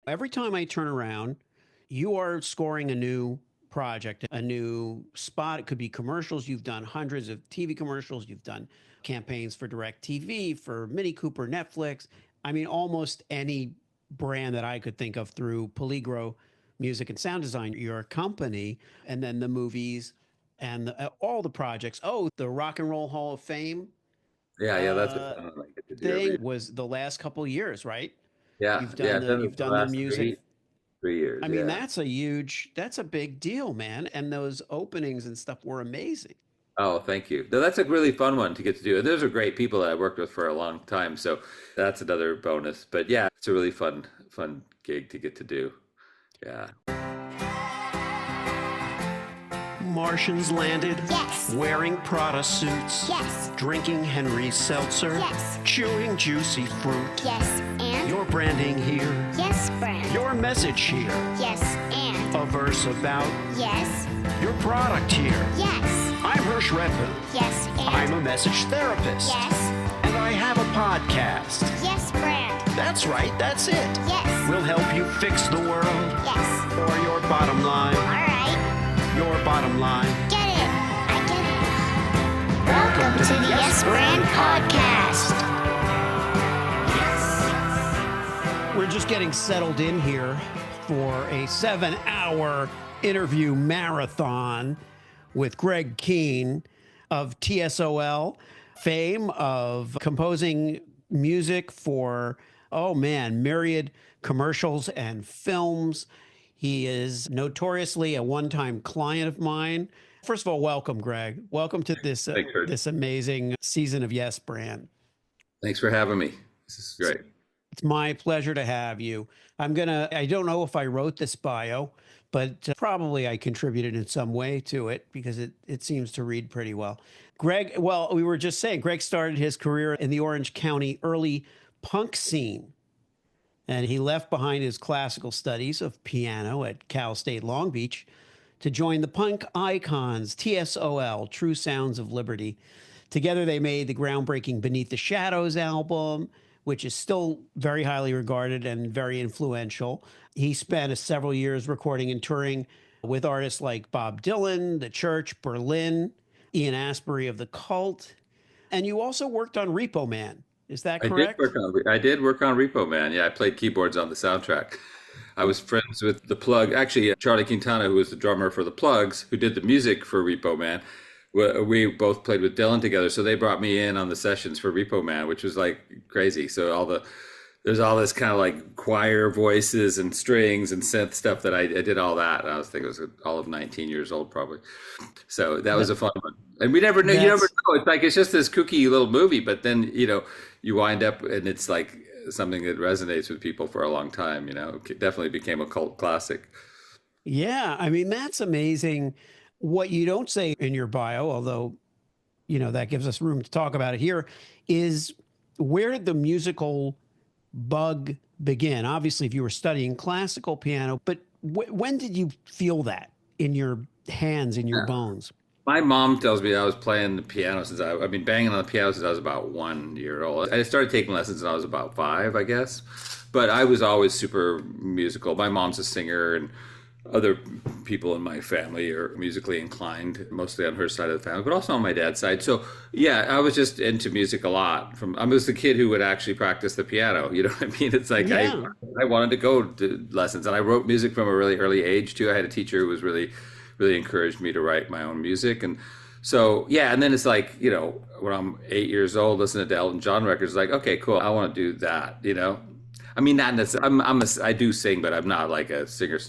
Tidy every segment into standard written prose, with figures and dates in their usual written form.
Every time I turn around, you are scoring a new project, a new spot. It could be commercials. You've done hundreds of TV commercials. You've done campaigns for DirecTV, for Mini Cooper, Netflix. I mean, almost any brand that I could think of through Peligro Music and Sound Design, your company, and then the movies and all the projects. Oh, the Rock and Roll Hall of Fame Yeah, that's a uh, fun one I get to do every thing year. was the last couple of years, right? Yeah, yeah, I've done it You've for the done the last music. three years. I mean, Yeah. that's a big deal, man. And those openings and stuff were amazing. Oh, thank you. No, that's a really fun one to get to do. And those are great people that I worked with for a long time. So that's another bonus. But yeah, it's a really fun gig to get to do. Yeah. Martians landed. Yes. Wearing Prada suits. Yes. Drinking Henry Seltzer. Yes. Chewing juicy fruit. Yes, and? Your branding here. Yes, brand. Your message here. Yes, and? A verse about Yes. your product here. Yes. I'm Hirsch Redfin. Yes, and? I'm a message therapist. Yes. And I have a podcast. Yes, brand. That's right, that's it. Yes. We'll help you fix the world. Yes. Or your bottom line. All right. Your bottom line. Get it. I get it. Welcome to the Yes Brand Podcast. Yes. We're just getting settled in here for a 7-hour interview marathon with Greg Kuehn of TSOL fame, of composing music for, oh man, myriad commercials and films. He is notoriously a one-time client of mine. First of all, welcome, Greg. Welcome to this this amazing season of Yes Brand. Thanks for having me. This is great. It's my pleasure to have you. I don't know if I wrote this bio, but probably I contributed in some way to it because it seems to read pretty well. Greg, well, we were just saying, Greg started his career in the Orange County early punk scene. And he left behind his classical studies of piano at Cal State Long Beach to join the punk icons TSOL, True Sounds of Liberty. Together they made the groundbreaking Beneath the Shadows album, which is still very highly regarded and very influential. He spent several years recording and touring with artists like Bob Dylan, The Church, Berlin, Ian Astbury of The Cult. And you also worked on Repo Man. Is that correct? I did work on Repo Man. Yeah, I played keyboards on the soundtrack. I was friends with the Plug. Actually, Charlie Quintana, who was the drummer for the Plugs, who did the music for Repo Man. We both played with Dylan together, so they brought me in on the sessions for Repo Man, which was like crazy. So there's all this kind of like choir voices and strings and synth stuff that I did all that. And I was thinking I was all of 19 years old probably. So that was a fun one. And we never knew, you never know. It's like, it's just this kooky little movie, but then, you wind up and it's like something that resonates with people for a long time, it definitely became a cult classic. Yeah. I mean, that's amazing. What you don't say in your bio, although, that gives us room to talk about it here, is where did the musical bug begin? Obviously, if you were studying classical piano, but when did you feel that in your hands, in your bones? My mom tells me I was playing the piano banging on the piano since I was about 1 year old. I started taking lessons when I was about 5, I guess. But I was always super musical. My mom's a singer, and other people in my family are musically inclined, mostly on her side of the family, but also on my dad's side. So yeah, I was just into music a lot. I was the kid who would actually practice the piano. You know what I mean? It's like, yeah. I wanted to go to lessons, and I wrote music from a really early age too. I had a teacher who was really encouraged me to write my own music. And so, yeah. And then it's like, when I'm 8 years old, listening to Elton John records, like, okay, cool. I want to do that, I mean, not necessarily. I do sing, but I'm not like a singer.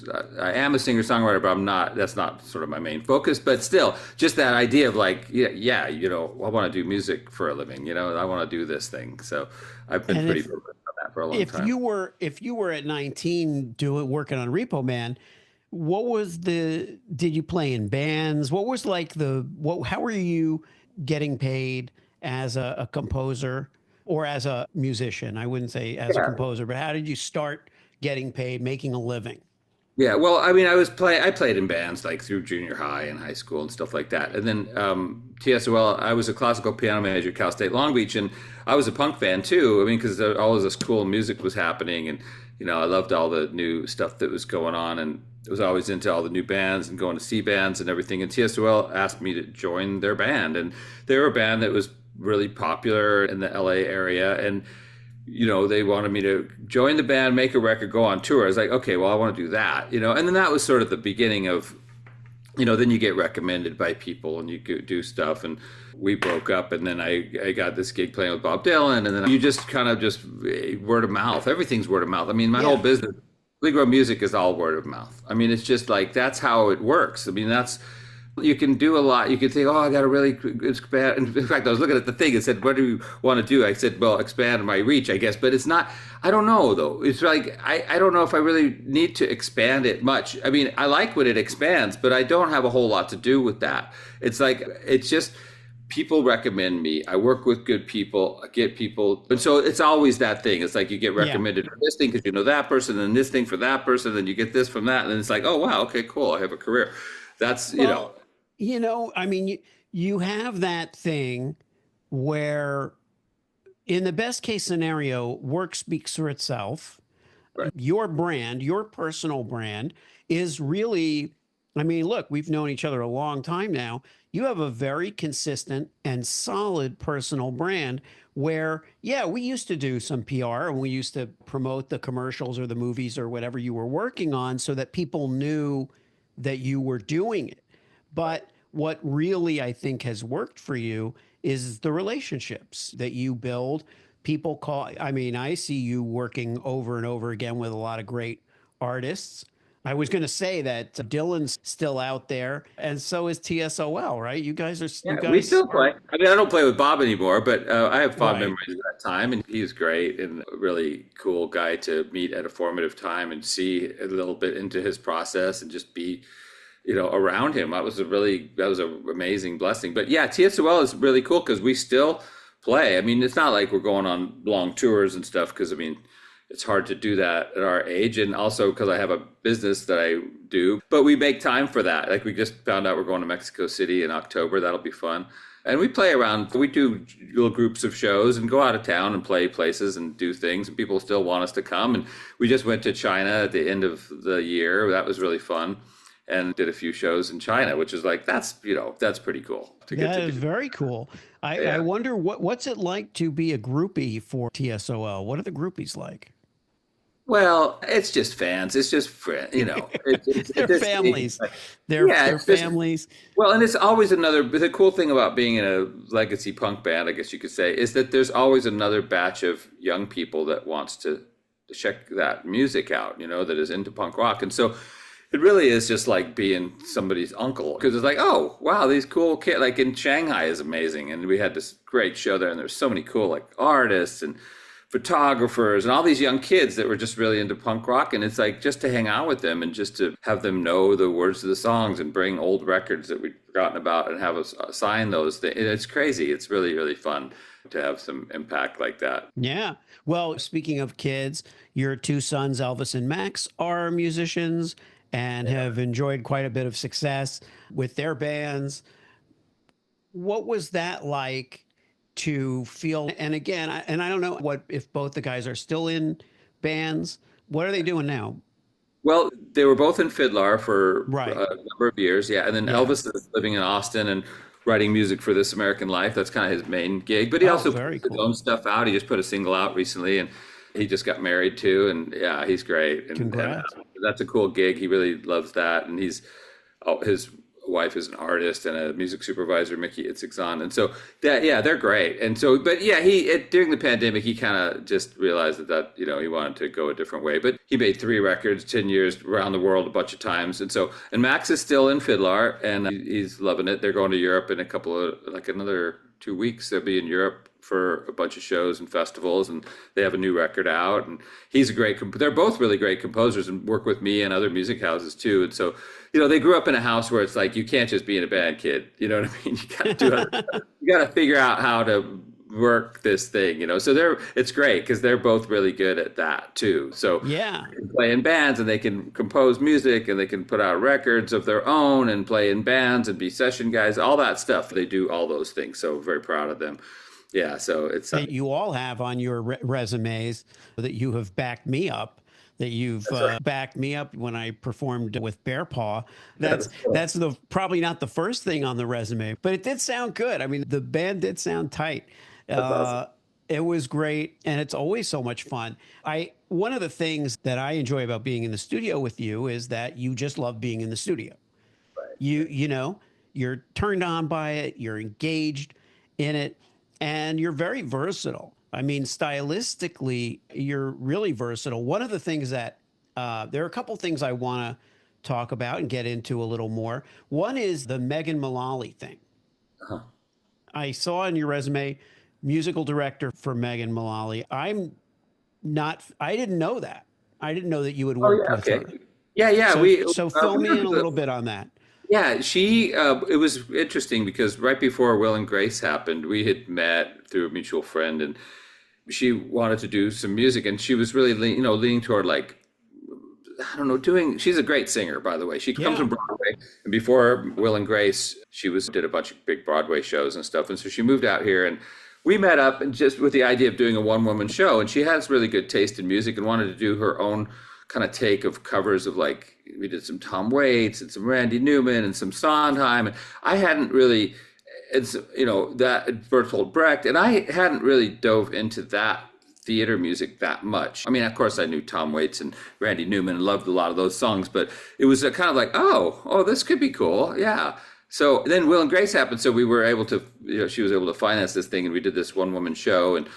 I am a singer-songwriter, but I'm not. That's not sort of my main focus. But still, just that idea of like, I want to do music for a living. I want to do this thing. So I've been pretty focused on that for a long time. If you were at 19 working on Repo Man, did you play in bands? What was like how were you getting paid as a composer? Or as a musician? I wouldn't say as a composer, but how did you start getting paid, making a living? Yeah, well, I mean, I played in bands like through junior high and high school and stuff like that. And then TSOL, I was a classical piano major at Cal State Long Beach, and I was a punk fan too. I mean, because all of this cool music was happening, and I loved all the new stuff that was going on, and I was always into all the new bands and going to see bands and everything. And TSOL asked me to join their band, and they were a band that was really popular in the LA area, and they wanted me to join the band, make a record, go on tour. I was like, okay, well, I want to do that, and then that was sort of the beginning of, then you get recommended by people and you do stuff. And we broke up, and then I got this gig playing with Bob Dylan, and then you just kind of just word of mouth. Everything's word of mouth. I mean, my whole business, Legro music, is all word of mouth. I mean, it's just like, that's how it works. I mean, you can do a lot. You can think, oh, I got to really expand. In fact, I was looking at the thing and said, what do you want to do? I said, well, expand my reach, I guess. But it's not, I don't know, though. It's like, I don't know if I really need to expand it much. I mean, I like when it expands, but I don't have a whole lot to do with that. It's like, it's just, people recommend me. I work with good people. I get people. And so it's always that thing. It's like you get recommended for this thing because you know that person, and this thing for that person, and you get this from that. And it's like, oh, wow, okay, cool. I have a career. That's, I mean, you have that thing where, in the best case scenario, work speaks for itself. Right. Your brand, your personal brand, is really, I mean, look, we've known each other a long time now. You have a very consistent and solid personal brand where, we used to do some PR and we used to promote the commercials or the movies or whatever you were working on so that people knew that you were doing it. But what really, I think, has worked for you is the relationships that you build. People I see you working over and over again with a lot of great artists. I was going to say that Dylan's still out there, and so is TSOL, right? You guys are. We still play. I mean, I don't play with Bob anymore, but I have fond memories of that time, and he's great and a really cool guy to meet at a formative time and see a little bit into his process and just be, around him. That was an amazing blessing. But yeah, TSOL is really cool because we still play. I mean, it's not like we're going on long tours and stuff because, I mean, it's hard to do that at our age. And also because I have a business that I do, but we make time for that. Like, we just found out we're going to Mexico City in October. That'll be fun. And we play around. We do little groups of shows and go out of town and play places and do things. And people still want us to come. And we just went to China at the end of the year. That was really fun. And did a few shows in China, which is like, that's pretty cool. That is very cool. I wonder what's it like to be a groupie for TSOL? What are the groupies like? Well, it's just fans. It's just friends, They're families. They're families. Well, and it's always the cool thing about being in a legacy punk band, I guess you could say, is that there's always another batch of young people that wants to check that music out, that is into punk rock. And so it really is just like being somebody's uncle, because it's like, oh, wow, these cool kids, like in Shanghai is amazing. And we had this great show there, and there's so many cool like artists and photographers and all these young kids that were just really into punk rock. And it's like, just to hang out with them and just to have them know the words of the songs and bring old records that we'd forgotten about and have us sign those things. It's crazy. It's really, really fun to have some impact like that. Yeah. Well, speaking of kids, your two sons, Elvis and Max, are musicians and have enjoyed quite a bit of success with their bands. What was that like to feel? And again, I don't know if both the guys are still in bands. What are they doing now? Well, they were both in Fiddler for a number of years. Yeah. And then Elvis is living in Austin and writing music for This American Life. That's kind of his main gig. But he also puts his own stuff out. He just put a single out recently, and he just got married too. And yeah, he's great. And, Congrats. And, that's a cool gig. He really loves that. And his wife is an artist and a music supervisor, Mickey Itzigzon. And so they're great. And so, but yeah, during the pandemic, he kind of just realized that, he wanted to go a different way, but he made 3 records, 10 years around the world a bunch of times. And Max is still in Fiddler and he's loving it. They're going to Europe in another 2 weeks. They'll be in Europe for a bunch of shows and festivals, and they have a new record out, and he's a great they're both really great composers and work with me and other music houses too. And so, they grew up in a house where it's like, you can't just be in a band, kid. You know what I mean? You got to figure out how to work this thing, so it's great because they're both really good at that too. So yeah, they can play in bands and they can compose music and they can put out records of their own and play in bands and be session guys, all that stuff. They do all those things. So very proud of them. Yeah, so it's you all have on your resumes that you have backed me up that you've backed me up when I performed with Bear Paw. That's cool. That's the probably not the first thing on the resume, but it did sound good. I mean, the band did sound tight. Awesome. It was great, and it's always so much fun. One of the things that I enjoy about being in the studio with you is that you just love being in the studio. Right. You know, you're turned on by it, you're engaged in it, and you're very versatile. I mean, stylistically, you're really versatile. One of the things that there are a couple things I want to talk about and get into a little more. One is the Megan Mullally thing. Uh-huh. I saw in your resume, musical director for Megan Mullally. I didn't know that. I didn't know that you had worked with her. Yeah. So fill me in a little bit on that. Yeah, it was interesting because right before Will and Grace happened, we had met through a mutual friend, and she wanted to do some music, and she was really, leaning toward like, I don't know, she's a great singer, by the way. She comes from Broadway, and before Will and Grace, she did a bunch of big Broadway shows and stuff. And so she moved out here, and we met up and just with the idea of doing a one-woman show, and she has really good taste in music and wanted to do her own kind of take of covers of, like, we did some Tom Waits and some Randy Newman and some Sondheim, and I hadn't really, that Bertolt Brecht, and I hadn't really dove into that theater music that much. I mean, of course, I knew Tom Waits and Randy Newman and loved a lot of those songs, but it was a kind of like, oh, this could be cool, yeah. So then Will and Grace happened, so we were able to, she was able to finance this thing, and we did this one-woman show, and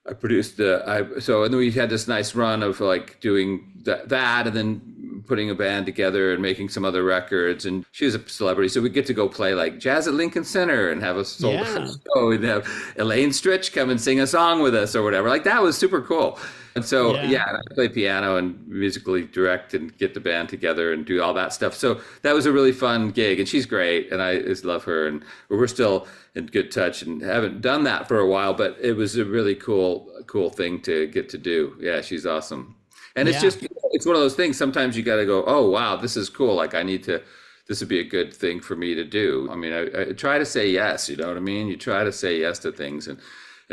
I produced and then we had this nice run of like doing that and then putting a band together and making some other records. And she was a celebrity, so we get to go play like jazz at Lincoln Center and have a sold out show and have Elaine Stritch come and sing a song with us or whatever. Like that was super cool. And so, I play piano and musically direct and get the band together and do all that stuff. So that was a really fun gig, and she's great, and I just love her. And we're still in good touch and haven't done that for a while, but it was a really cool thing to get to do. Yeah, she's awesome. And it's just, it's one of those things. Sometimes you got to go, oh, wow, this is cool. Like this would be a good thing for me to do. I mean, I try to say yes, you know what I mean? You try to say yes to things and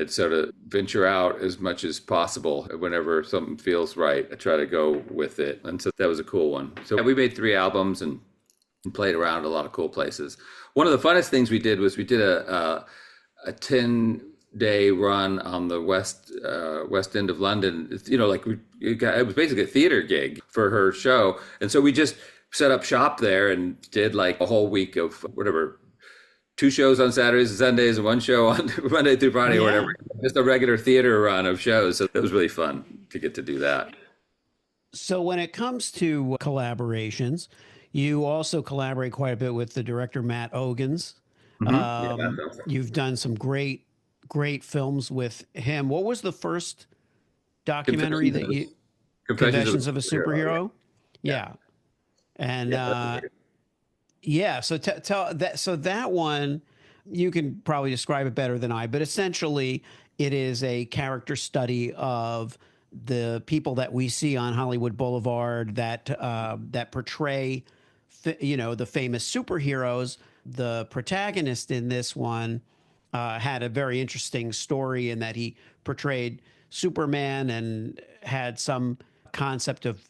sort of venture out as much as possible. Whenever something feels right, I try to go with it. And so that was a cool one. So we made 3 albums and played around a lot of cool places. One of the funnest things we did was we did a 10-day run on the west end of London. It was basically a theater gig for her show. And so we just set up shop there and did like a whole week of whatever, 2 shows on Saturdays and Sundays and 1 show on Monday through Friday or whatever. Just a regular theater run of shows. So it was really fun to get to do that. So when it comes to collaborations, you also collaborate quite a bit with the director, Matt Ogans. You've done some great films with him. What was the first documentary that you... Confessions of a Superhero? Yeah. And... so tell that. So that one, you can probably describe it better than I. But essentially, it is a character study of the people that we see on Hollywood Boulevard that portray, the famous superheroes. The protagonist in this one had a very interesting story in that he portrayed Superman and had some concept of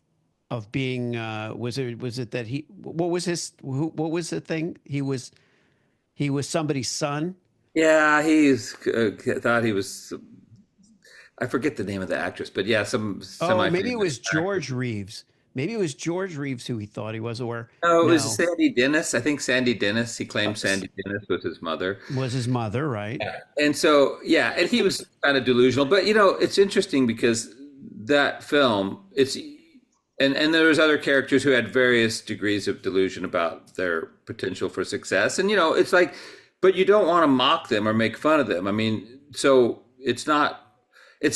being was it that he what was the thing he was somebody's son. Yeah, he's thought he was, I forget the name of the actress, but yeah, maybe it was George Reeves. Maybe it was George Reeves who he thought he was, or it was Sandy Dennis. I think Sandy Dennis. He claimed Sandy Dennis was his mother. Was his mother, right? Yeah. And so and he was kind of delusional. But it's interesting because that film, And there was other characters who had various degrees of delusion about their potential for success. And, it's like, but you don't want to mock them or make fun of them. I mean, so it's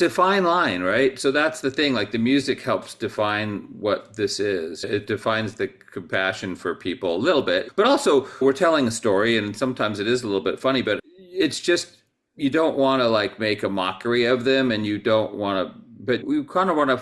a fine line, right? So that's the thing, like the music helps define what this is. It defines the compassion for people a little bit, but also we're telling a story and sometimes it is a little bit funny, but it's just, you don't want to like make a mockery of them and you don't want to, but we kind of want to,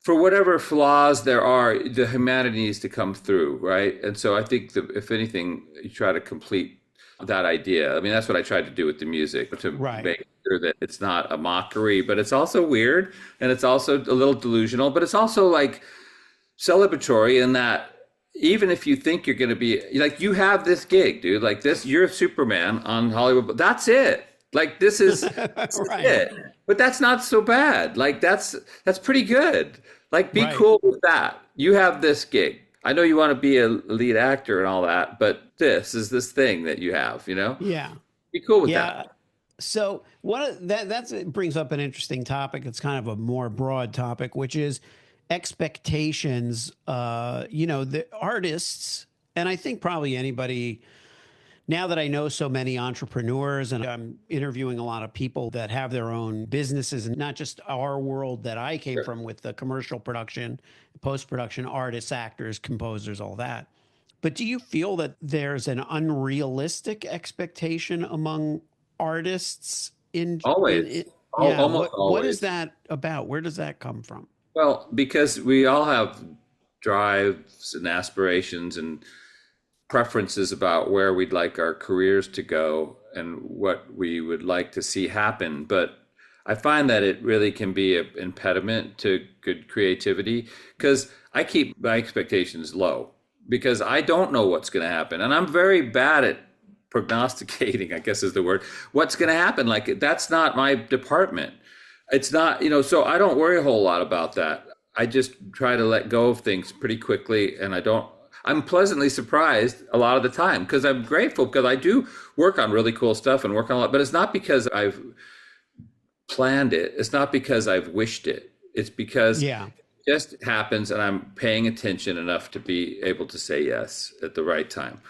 for whatever flaws there are, the humanity needs to come through, right? And so I think that if anything, you try to complete that idea. I mean, that's what I tried to do with the music, to make sure that it's not a mockery, but it's also weird and it's also a little delusional, but it's also like celebratory in that even if you think you're going to be like, you have this gig, dude, like this, you're Superman on Hollywood, but that's it. Like this is Right. it. But that's not so bad. Like that's pretty good. Like be Right. cool with that. You have this gig. I know you want to be a lead actor and all that, but this is this thing that you have, you know? Yeah. Be cool with Yeah. that. So it brings up an interesting topic. It's kind of a more broad topic, which is expectations. The artists, and I think probably anybody. Now that I know so many entrepreneurs and I'm interviewing a lot of people that have their own businesses and not just our world that I came from with the commercial production, post production, artists, actors, composers, all that. But do you feel that there's an unrealistic expectation among artists Always. yeah, Almost what is always. that about? Where does that come from? Well, because we all have drives and aspirations and preferences about where we'd like our careers to go and what we would like to see happen. But I find that it really can be an impediment to good creativity because I keep my expectations low because I don't know what's going to happen. And I'm very bad at prognosticating, I guess is the word, what's going to happen. Like that's not my department. It's not, so I don't worry a whole lot about that. I just try to let go of things pretty quickly. And I'm pleasantly surprised a lot of the time because I'm grateful because I do work on really cool stuff and work on a lot, but it's not because I've planned it. It's not because I've wished it. It's because Yeah. it just happens and I'm paying attention enough to be able to say yes at the right time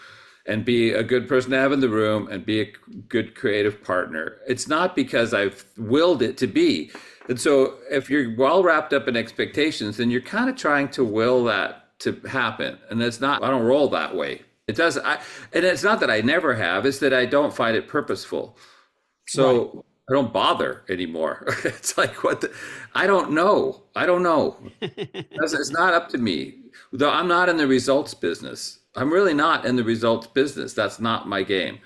and be a good person to have in the room and be a good creative partner. It's not because I've willed it to be. And so if you're well wrapped up in expectations, then you're kind of trying to will that to happen. And it's not, I don't roll that way. It does. And it's not that I never have, it's that I don't find it purposeful. So I don't bother anymore. It's like, I don't know. It's not up to me. Though I'm not in the results business. I'm really not in the results business. That's not my game.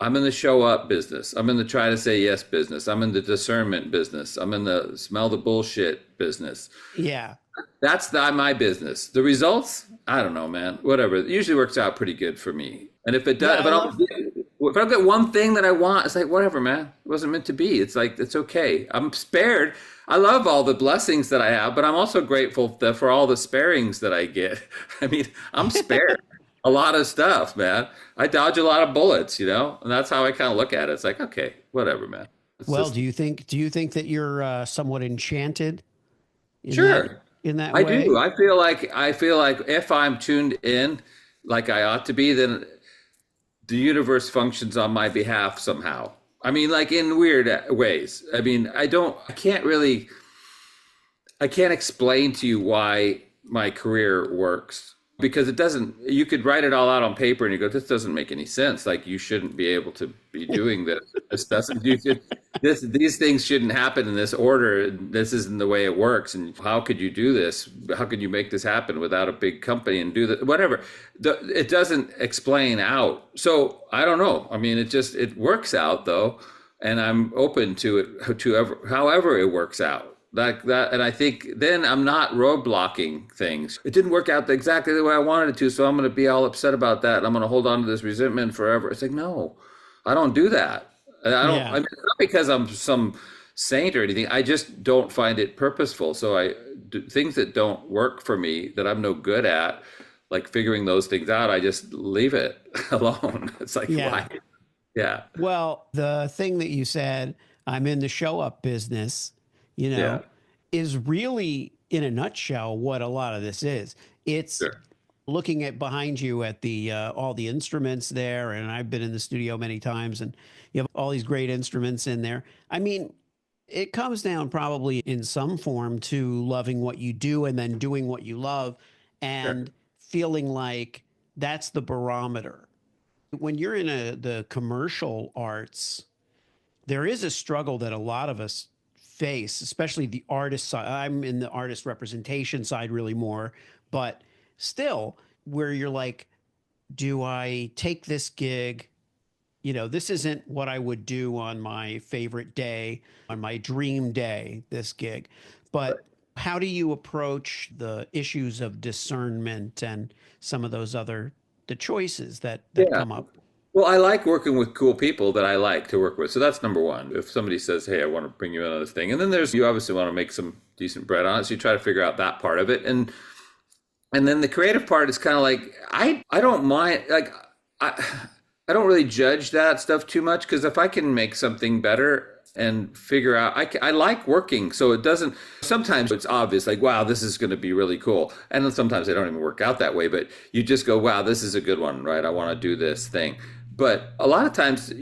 I'm in the show up business. I'm in the try to say yes business. I'm in the discernment business. I'm in the smell the bullshit business. Yeah. That's my business. The results, I don't know, man. Whatever. It usually works out pretty good for me. And if it does, Yeah, if I don't get one thing that I want, it's like, whatever, man. It wasn't meant to be. It's like, it's okay. I'm spared. I love all the blessings that I have, but I'm also grateful for all the sparings that I get. I mean, I'm spared a lot of stuff, man. I dodge a lot of bullets, and that's how I kind of look at it. It's like, okay, whatever, man. Well, do you think that you're somewhat enchanted in Sure. in that I way? do. I feel like if I'm tuned in like I ought to be, then the universe functions on my behalf somehow. I mean, like in weird ways. I mean, I can't explain to you why my career works because it doesn't. You could write it all out on paper and you go, this doesn't make any sense. Like you shouldn't be able to be doing this. This doesn't. These things shouldn't happen in this order. This isn't the way it works. And how could you do this? How could you make this happen without a big company and do that? Whatever. It doesn't explain out. So I don't know. I mean, it works out though, and I'm open to it, however it works out. Like that, and I think then I'm not roadblocking things. It didn't work out exactly the way I wanted it to, so I'm going to be all upset about that, and I'm going to hold on to this resentment forever. It's like, no, I don't do that. I don't. Yeah. I mean, it's not because I'm some saint or anything. I just don't find it purposeful. So I do things that don't work for me, that I'm no good at, like figuring those things out. I just leave it alone. It's like, Yeah. why? Yeah. Well, the thing that you said, I'm in the show up business, Yeah. is really in a nutshell what a lot of this is. It's Sure. looking at behind you at the all the instruments there, and I've been in the studio many times, and you have all these great instruments in there. I mean, it comes down probably in some form to loving what you do and then doing what you love and feeling like that's the barometer. When you're in the commercial arts, there is a struggle that a lot of us face, especially the artist side. I'm in the artist representation side really more, but still, where you're like, do I take this gig this isn't what I would do on my favorite day, on my dream day, this gig. But how do you approach the issues of discernment and some of those the choices that Yeah. come up? Well, I like working with cool people that I like to work with. So that's number one. If somebody says, "Hey, I want to bring you in on this thing," and then you obviously want to make some decent bread on it, so you try to figure out that part of it, and then the creative part is kind of like I don't mind I don't really judge that stuff too much because if I can make something better and figure out, I like working. So it doesn't, sometimes it's obvious, like, wow, this is going to be really cool. And then sometimes they don't even work out that way, but you just go, wow, this is a good one, right? I want to do this thing. But a lot of times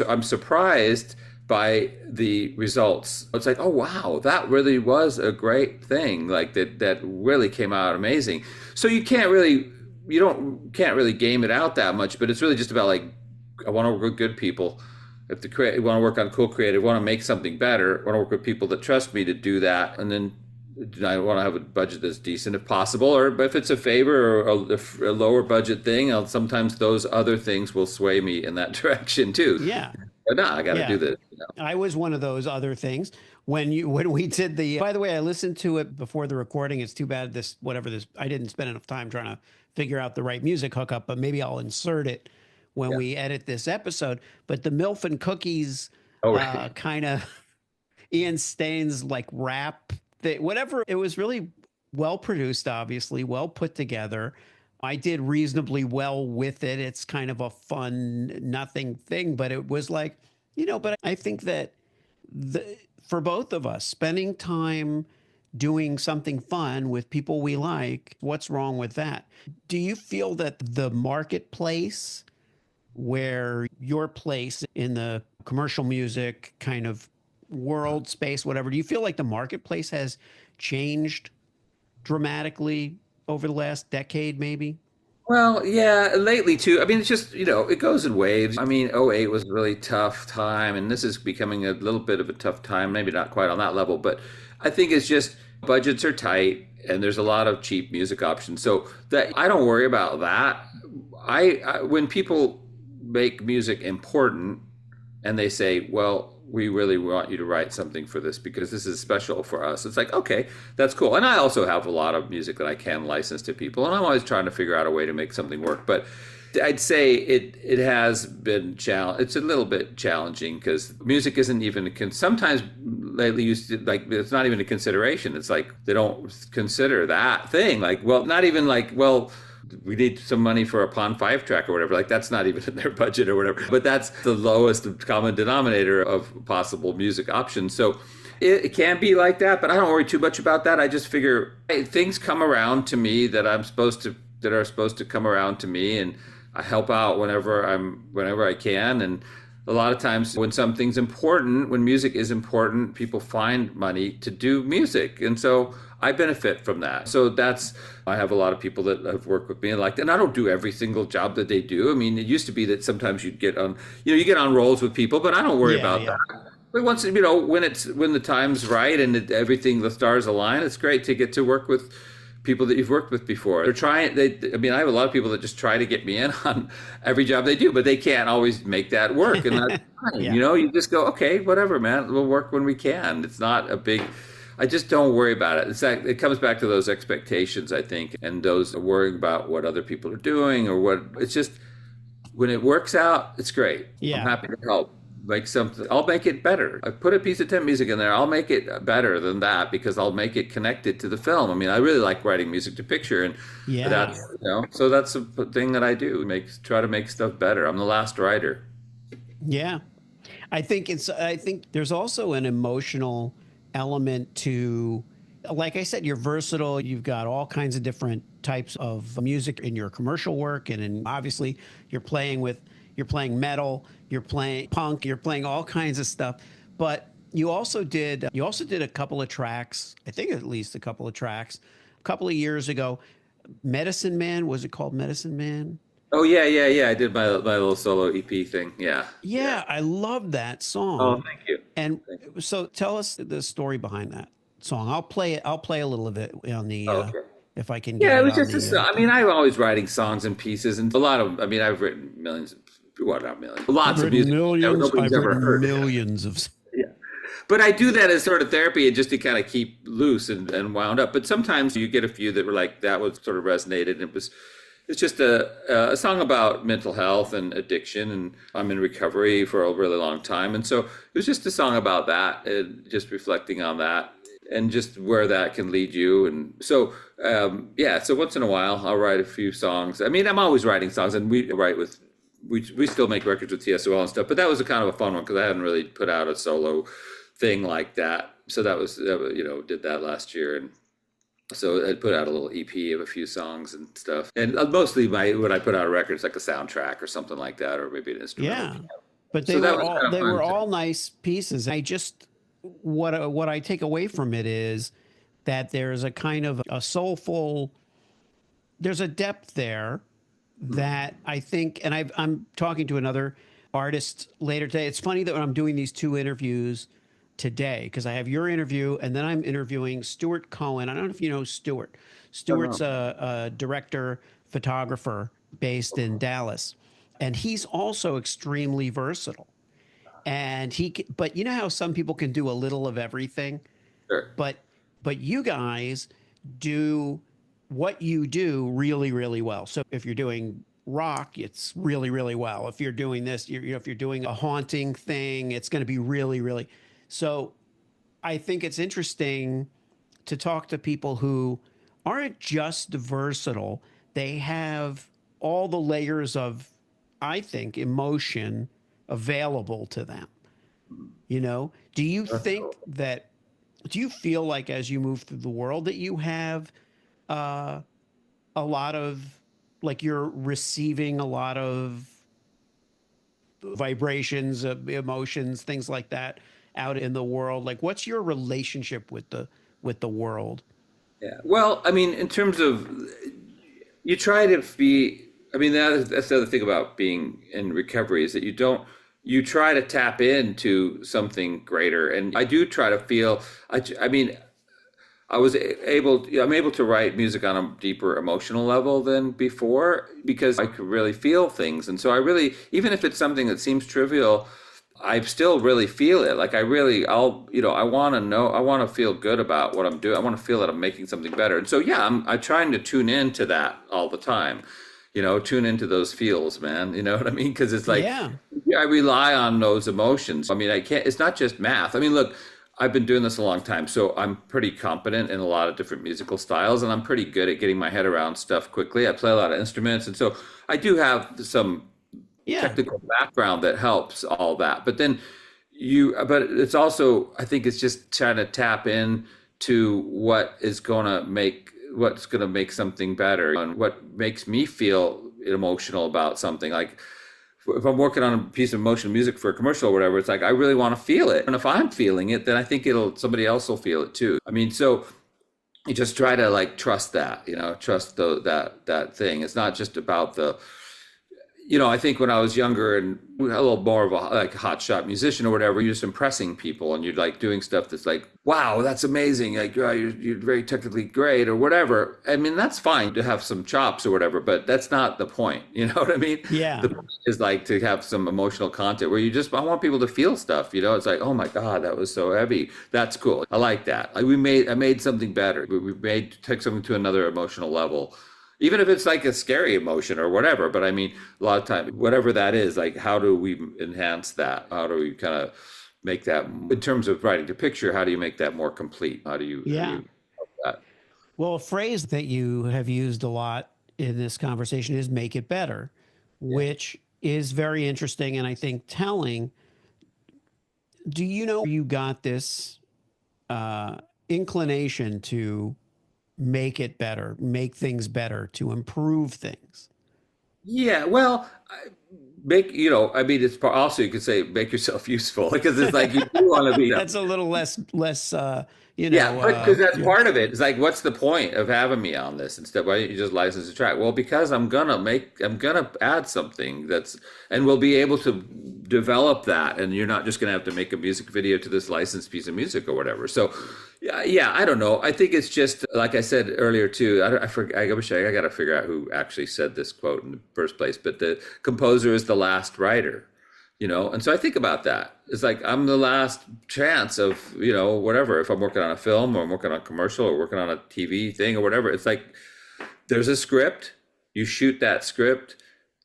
I'm surprised by the results. It's like, oh, wow, that really was a great thing. Like that really came out amazing. So can't really game it out that much, but it's really just about like, I want to work with good people. If I want to work on cool creative, want to make something better, I want to work with people that trust me to do that. And then I want to have a budget that's decent if possible, or if it's a favor or a lower budget thing, sometimes those other things will sway me in that direction too. Yeah. But no, I got to do this. I was one of those other things when we did by the way, I listened to it before the recording. It's too bad I didn't spend enough time trying to figure out the right music hookup, but maybe I'll insert it when we edit this episode. But the MILF and Cookies kind of Ian Staines like rap thing, whatever. It was really well produced, obviously, well put together. I did reasonably well with it. It's kind of a fun, nothing thing, but it was like, but I think that for both of us, spending time doing something fun with people we like, what's wrong with that? Do you feel that the marketplace, where your place in the commercial music kind of world space, whatever, do you feel like the marketplace has changed dramatically over the last decade, maybe? Well, yeah, lately too. I mean, it's just, it goes in waves. I mean, '08 was a really tough time, and this is becoming a little bit of a tough time, maybe not quite on that level, but I think it's just budgets are tight and there's a lot of cheap music options. So that I don't worry about that. When people make music important and they say, well, we really want you to write something for this because this is special for us. It's like, okay, that's cool. And I also have a lot of music that I can license to people, and I'm always trying to figure out a way to make something work. But I'd say it has been it's a little bit challenging because music isn't even sometimes lately used to, like, it's not even a consideration. It's like they don't consider that thing. Like, well, not even like, well, we need some money for a Pond 5 track or whatever. Like, that's not even in their budget or whatever. But that's the lowest common denominator of possible music options. So it can be like that, but I don't worry too much about that. I just figure things come around to me that are supposed to come around to me, and I help out whenever I can. And a lot of times when something's important, when music is important, people find money to do music. And so I benefit from that. So I have a lot of people that have worked with me and I don't do every single job that they do. I mean, it used to be that sometimes you'd get on, you get on rolls with people, but I don't worry about that. But once, when the time's right and the stars align, it's great to get to work with people that you've worked with before. I have a lot of people that just try to get me in on every job they do, but they can't always make that work. And that's fine. You just go, okay, whatever, man, we'll work when we can. It's not a big, I just don't worry about it. It comes back to those expectations, I think, and those worrying about what other people are doing it's just, when it works out, it's great. Yeah. I'm happy to help. Make something, I'll make it better. I put a piece of temp music in there, I'll make it better than that because I'll make it connected to the film. I mean, I really like writing music to picture, and that's, so that's a thing that I do, try to make stuff better. I'm the last writer. Yeah. I think there's also an emotional element to, like I said, you're versatile. You've got all kinds of different types of music in your commercial work, and obviously you're playing metal, you're playing punk, you're playing all kinds of stuff. But you also did a couple of tracks, I think at least a couple of tracks, a couple of years ago. Medicine Man, was it called Medicine Man? Oh yeah. I did my little solo EP thing. Yeah. Yeah, I love that song. Oh, thank you. And so tell us the story behind that song. I'll play a little of it on the Okay. if I can get Yeah, it it was on just the, I'm always writing songs and pieces, and a lot of, I've written millions of well, not millions, lots I've of music that millions. nobody's I've ever written heard. millions of. Yeah. But I do that as sort of therapy and just to kind of keep loose and wound up. But sometimes you get a few that were like, that was sort of resonated. And it's just a song about mental health and addiction. And I'm in recovery for a really long time. And so it was just a song about that and just reflecting on that and just where that can lead you. And so, so once in a while, I'll write a few songs. I mean, I'm always writing songs, and we still make records with TSOL and stuff, but that was a kind of a fun one because I hadn't really put out a solo thing like that. So that was, did that last year. And so I put out a little EP of a few songs and stuff. And mostly when I put out a record, it's like a soundtrack or something like that, or maybe an instrumental. Yeah. But they were all nice pieces. I just, what I take away from it is that there's a kind of a soulful, there's a depth there that I think, and I'm talking to another artist later today. It's funny that when I'm doing these two interviews today, because I have your interview and then I'm interviewing Stuart Cohen. I don't know if you know Stuart. Stuart's a director, photographer based in Dallas, and he's also extremely versatile. And but you know how some people can do a little of everything? Sure. But you guys do what you do really, really well. So if you're doing rock, it's really, really well. If you're doing this, if you're doing a haunting thing, it's going to be really, really. So I think it's interesting to talk to people who aren't just versatile. They have all the layers of, I think, emotion available to them. Do you think that, do you feel like as you move through the world that you have a lot of, like, you're receiving a lot of vibrations, emotions, things like that out in the world? Like, what's your relationship with the world? Yeah. Well, I mean, in terms of, you try to be, I mean, that's the other thing about being in recovery is that you try to tap into something greater. And I do try to feel, I'm able to write music on a deeper emotional level than before because I could really feel things. And so even if it's something that seems trivial, I still really feel it. Like I want to feel good about what I'm doing. I want to feel that I'm making something better. And so, yeah, I'm trying to tune into that all the time, tune into those feels, man. You know what I mean? Because it's like, yeah, I rely on those emotions. I mean, it's not just math. I mean, look, I've been doing this a long time, so I'm pretty competent in a lot of different musical styles, and I'm pretty good at getting my head around stuff quickly. I play a lot of instruments, and so I do have some technical background that helps all that. But then but it's also, I think it's just trying to tap in to what's going to make something better and what makes me feel emotional about something. Like if I'm working on a piece of emotional music for a commercial or whatever, it's like, I really want to feel it. And if I'm feeling it, then I think somebody else will feel it too. I mean, so you just try to like trust that, trust that thing. It's not just about I think when I was younger and a little more of a hotshot musician or whatever, you're just impressing people and you're like doing stuff that's like, wow, that's amazing. Like you're very technically great or whatever. I mean, that's fine to have some chops or whatever, but that's not the point. You know what I mean? Yeah. The point is like to have some emotional content where I want people to feel stuff. It's like, oh my God, that was so heavy. That's cool. I like that. Like I made something better. Take something to another emotional level. Even if it's like a scary emotion or whatever, but I mean, a lot of time, whatever that is, like, how do we enhance that? How do we kind of make that, in terms of writing the picture, how do you make that more complete? How do you help that? Well, a phrase that you have used a lot in this conversation is make it better, which is very interesting and I think telling. Do you know you got this inclination to make it better, make things better, to improve things? Yeah, well, it's also, you could say, make yourself useful, because it's like, you do want to be. That's a little less, Yeah, because that's part of it. It's like, what's the point of having me on this instead? Why don't you just license the track? Well, because I'm gonna add something and we'll be able to develop that, and you're not just gonna have to make a music video to this licensed piece of music or whatever. So, yeah, I don't know. I think it's just, like I said earlier too, I wish I got to figure out who actually said this quote in the first place, but the composer composer is the last writer, and so I think about that. It's like I'm the last chance of, whatever, if I'm working on a film or I'm working on a commercial or working on a TV thing or whatever. It's like there's a script, you shoot that script,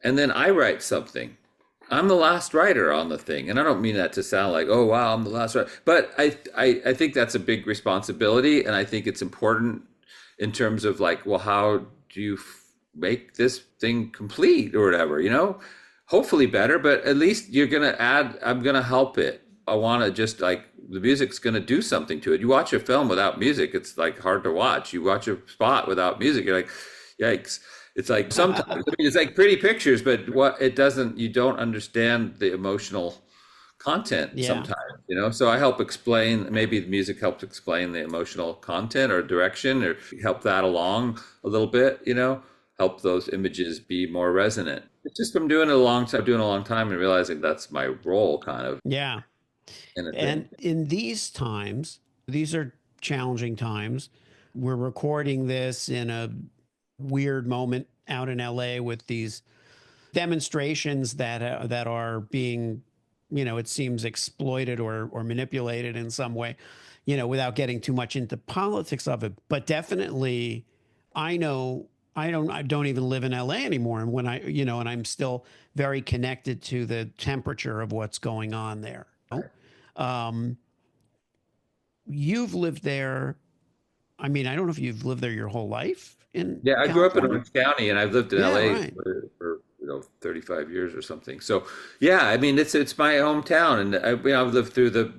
and then I write something. I'm the last writer on the thing. And I don't mean that to sound like, oh, wow, I'm the last writer. But I think that's a big responsibility. And I think it's important in terms of like, well, how do you make this thing complete or whatever, hopefully better, but at least I'm going to help it. I want to just like, the music's going to do something to it. You watch a film without music, it's like hard to watch. You watch a spot without music, you're like, yikes. It's like sometimes, it's like pretty pictures, but you don't understand the emotional content sometimes, So I help explain, maybe the music helps explain the emotional content or direction, or help that along a little bit, help those images be more resonant. It's just from doing it a long time and realizing that's my role kind of. Yeah. And in these times, these are challenging times. We're recording this in a weird moment out in LA with these demonstrations that are being, it seems exploited or manipulated in some way, without getting too much into politics of it. But definitely, I know I don't even live in LA anymore. And when and I'm still very connected to the temperature of what's going on there. You've lived there. I mean, I don't know if you've lived there your whole life in I California. grew up in Orange County and I've lived in LA right. for 35 years or something. So yeah, I mean, it's my hometown, and I've lived through the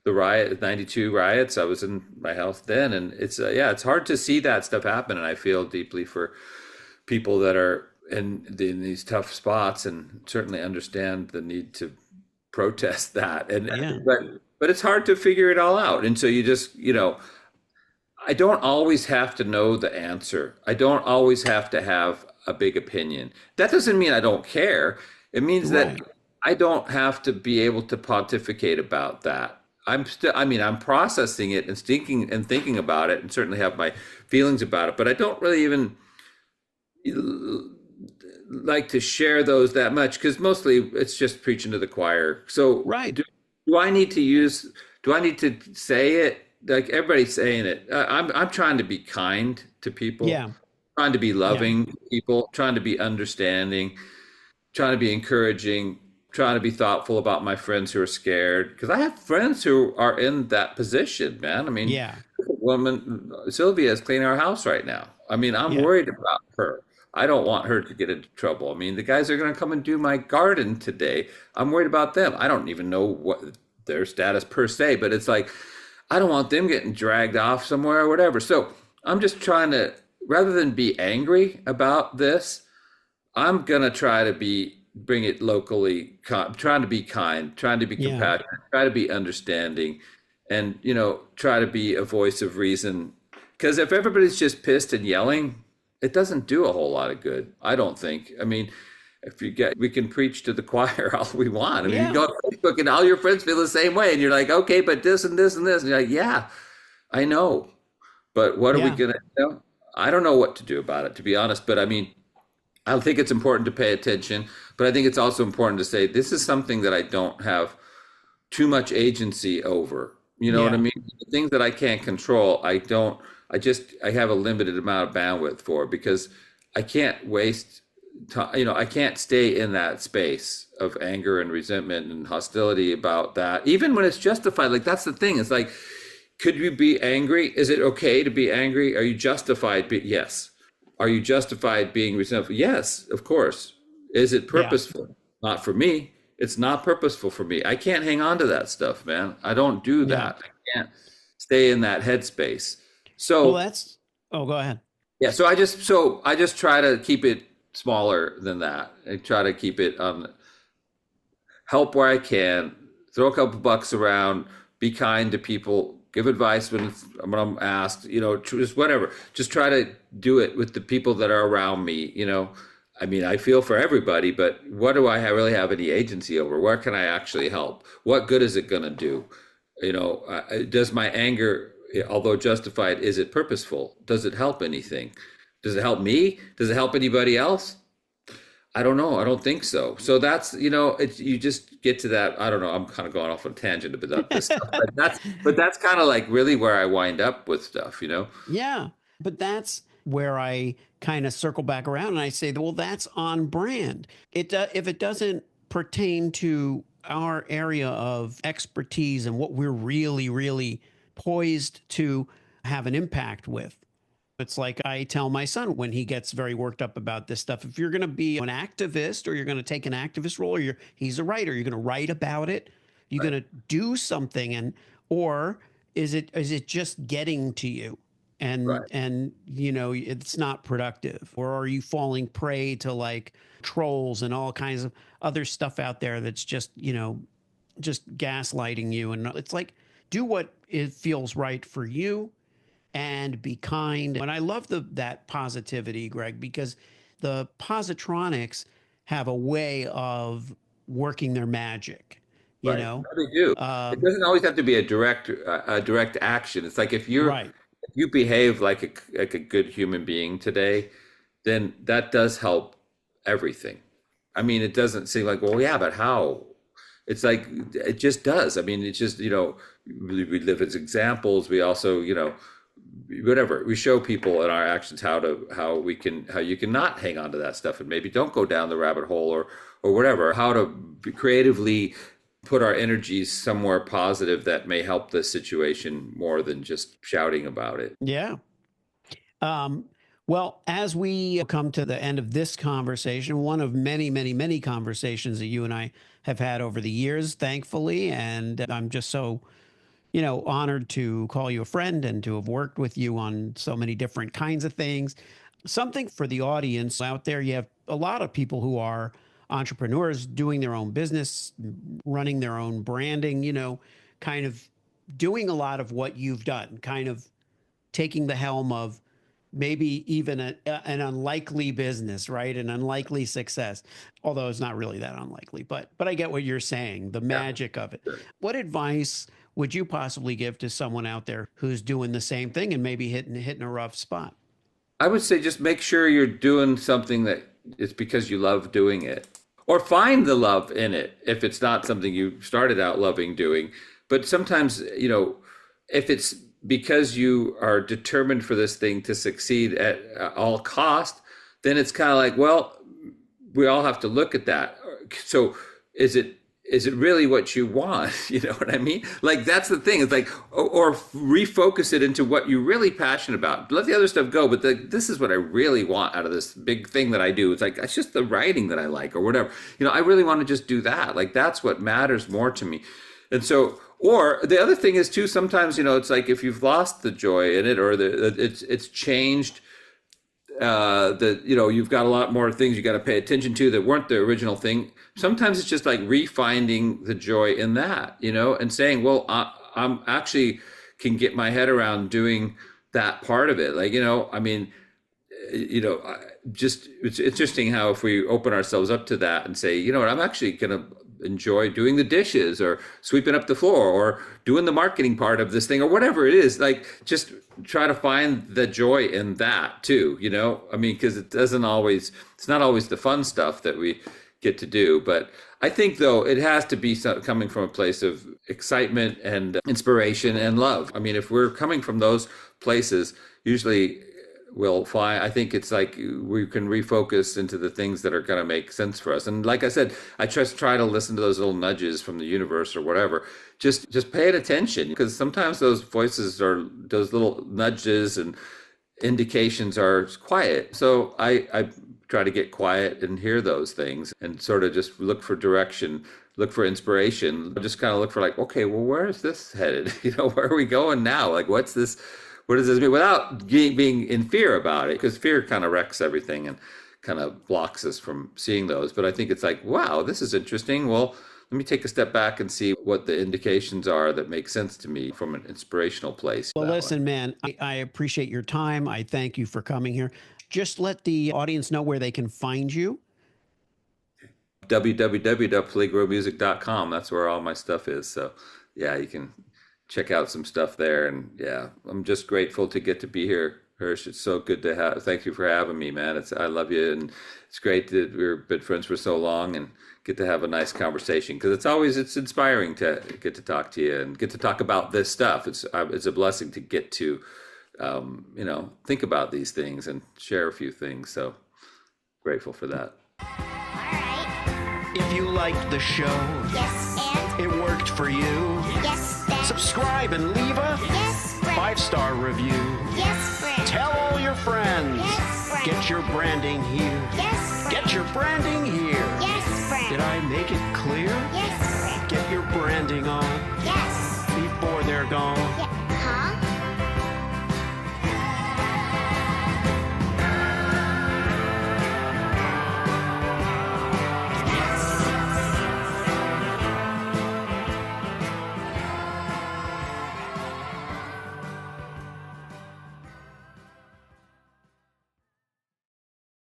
riot, 92 riots. I was in my house then, and it's it's hard to see that stuff happen. And I feel deeply for people that are in these tough spots, and certainly understand the need to protest that. And but it's hard to figure it all out. And so you just, I don't always have to know the answer. I don't always have to have a big opinion. That doesn't mean I don't care. It means that I don't have to be able to pontificate about that. I'm processing it and thinking about it, and certainly have my feelings about it, but I don't really even like to share those that much, because mostly it's just preaching to the choir. So do I need to say it? Like everybody's saying it. I'm trying to be kind to people. Yeah. Trying to be loving to people, trying to be understanding, trying to be encouraging, trying to be thoughtful about my friends who are scared. Because I have friends who are in that position, man. I mean, woman, Sylvia is cleaning our house right now. I mean, I'm worried about her. I don't want her to get into trouble. I mean, the guys are going to come and do my garden today. I'm worried about them. I don't even know what their status per se, but it's like, I don't want them getting dragged off somewhere or whatever. So I'm just trying to, rather than be angry about this, I'm going to try to bring it locally, trying to be kind, trying to be compassionate, try to be understanding, and, try to be a voice of reason. Because if everybody's just pissed and yelling, it doesn't do a whole lot of good, I don't think. I mean, we can preach to the choir all we want. I mean, you go on Facebook and all your friends feel the same way, and you're like, okay, but this and this and this, and you're like, yeah, I know, but what are we gonna do? I don't know what to do about it, to be honest. But I mean, I think it's important to pay attention, but I think it's also important to say this is something that I don't have too much agency over. You know what I mean? The things that I can't control, I have a limited amount of bandwidth for, because I can't waste time. I can't stay in that space of anger and resentment and hostility about that, even when it's justified. Like, that's the thing. It's like, could you be angry? Is it okay to be angry? Are you justified? Yes. Are you justified being resentful? Yes, of course. Is it purposeful? Not for me. It's not purposeful for me. I can't hang on to that stuff, man. I don't do that. I can't stay in that headspace. So go ahead. Yeah. So I just try to keep it smaller than that. I try to keep it help where I can, throw a couple bucks around, be kind to people, give advice when I'm asked, just whatever. Just try to do it with the people that are around me. I mean, I feel for everybody, but what do I really have any agency over? Where can I actually help? What good is it going to do? Does my anger, although justified, is it purposeful? Does it help anything? Does it help me? Does it help anybody else? I don't know. I don't think so. So that's, it's, you just get to that. I don't know. I'm kind of going off on a tangent about this stuff, but that's kind of like really where I wind up with stuff. Yeah. But that's where I kind of circle back around and I say, well, that's on brand. If it doesn't pertain to our area of expertise and what we're really, really poised to have an impact with. It's like I tell my son when he gets very worked up about this stuff. If you're going to be an activist or you're going to take an activist role, or he's a writer, you're going to write about it. You're Right. going to do something, or is it just getting to you? Right. And it's not productive, or are you falling prey to like trolls and all kinds of other stuff out there that's just gaslighting you? And it's like, do what it feels right for you and be kind. And I love that positivity, Greg, because the positronics have a way of working their magic, you Right. know? No, they do. It Um, doesn't always have to be a direct action. It's like right. if you behave like a good human being today, then that does help everything. I mean, it doesn't seem like, well, yeah, but how? It's like it just does. I mean, it's just, we live as examples. We also, whatever, we show people in our actions how you can not hang on to that stuff and maybe don't go down the rabbit hole or whatever, how to creatively put our energies somewhere positive that may help the situation more than just shouting about it. Yeah. Um, well, as we come to the end of this conversation, one of many, many, many conversations that you and I have had over the years, thankfully, and I'm just so honored to call you a friend and to have worked with you on so many different kinds of things. Something for the audience out there, you have a lot of people who are entrepreneurs doing their own business, running their own branding, kind of doing a lot of what you've done, kind of taking the helm of maybe even an unlikely business, right? An unlikely success, although it's not really that unlikely. But I get what you're saying, the Yeah. magic of it. Sure. What advice would you possibly give to someone out there who's doing the same thing and maybe hitting a rough spot? I would say just make sure you're doing something that it's because you love doing it, or find the love in it if it's not something you started out loving doing. But sometimes, if it's because you are determined for this thing to succeed at all cost, then it's kind of like, well, we all have to look at that. So is it really what you want? You know what I mean? Like that's the thing. It's like, or refocus it into what you're really passionate about. Let the other stuff go, but this is what I really want out of this big thing that I do. It's like it's just the writing that I like, or whatever. I really want to just do that. Like that's what matters more to me. And so, or the other thing is too. Sometimes it's like if you've lost the joy in it, or it's changed. You've got a lot more things you got to pay attention to that weren't the original thing. Sometimes it's just like refinding the joy in that, and saying, well, I'm actually can get my head around doing that part of it. Like, I mean, just it's interesting how if we open ourselves up to that and say, what, I'm actually going to enjoy doing the dishes or sweeping up the floor or doing the marketing part of this thing or whatever it is, like just try to find the joy in that too, I mean, because it's not always the fun stuff that we get to do. But I think though it has to be coming from a place of excitement and inspiration and love. I mean, if we're coming from those places, usually we'll find, I think it's like we can refocus into the things that are going to make sense for us. And like I said, I just try to listen to those little nudges from the universe or whatever. Just pay attention, because sometimes those voices or those little nudges and indications are quiet. So I try to get quiet and hear those things and sort of just look for direction, look for inspiration, just kind of look for like, okay, well, where is this headed? Where are we going now? Like, what's this? What does this mean? Without being in fear about it, because fear kind of wrecks everything and kind of blocks us from seeing those. But I think it's like, wow, this is interesting. Well, let me take a step back and see what the indications are that make sense to me from an inspirational place. Well, listen, man, I appreciate your time. I thank you for coming here. Just let the audience know where they can find you. www.playgrowmusic.com. That's where all my stuff is. So yeah, you can check out some stuff there. And yeah, I'm just grateful to get to be here Hirsch, it's so good to have. Thank you for having me, man. I love you, and it's great that we've been friends for so long and get to have a nice conversation, because it's inspiring to get to talk to you and get to talk about this stuff. It's a blessing to get to think about these things and share a few things. So grateful for that. All right. If you liked the show, Yes, and it worked for you, yes, then subscribe and leave a yes, friend. 5-star review. Yes, friend. Tell all your friends. Yes, friend. Get your branding here. Yes, friend. Get your branding here. Yes, friend. Did I make it clear? Yes, friend. Get your branding on Yes. before they're gone. Yes.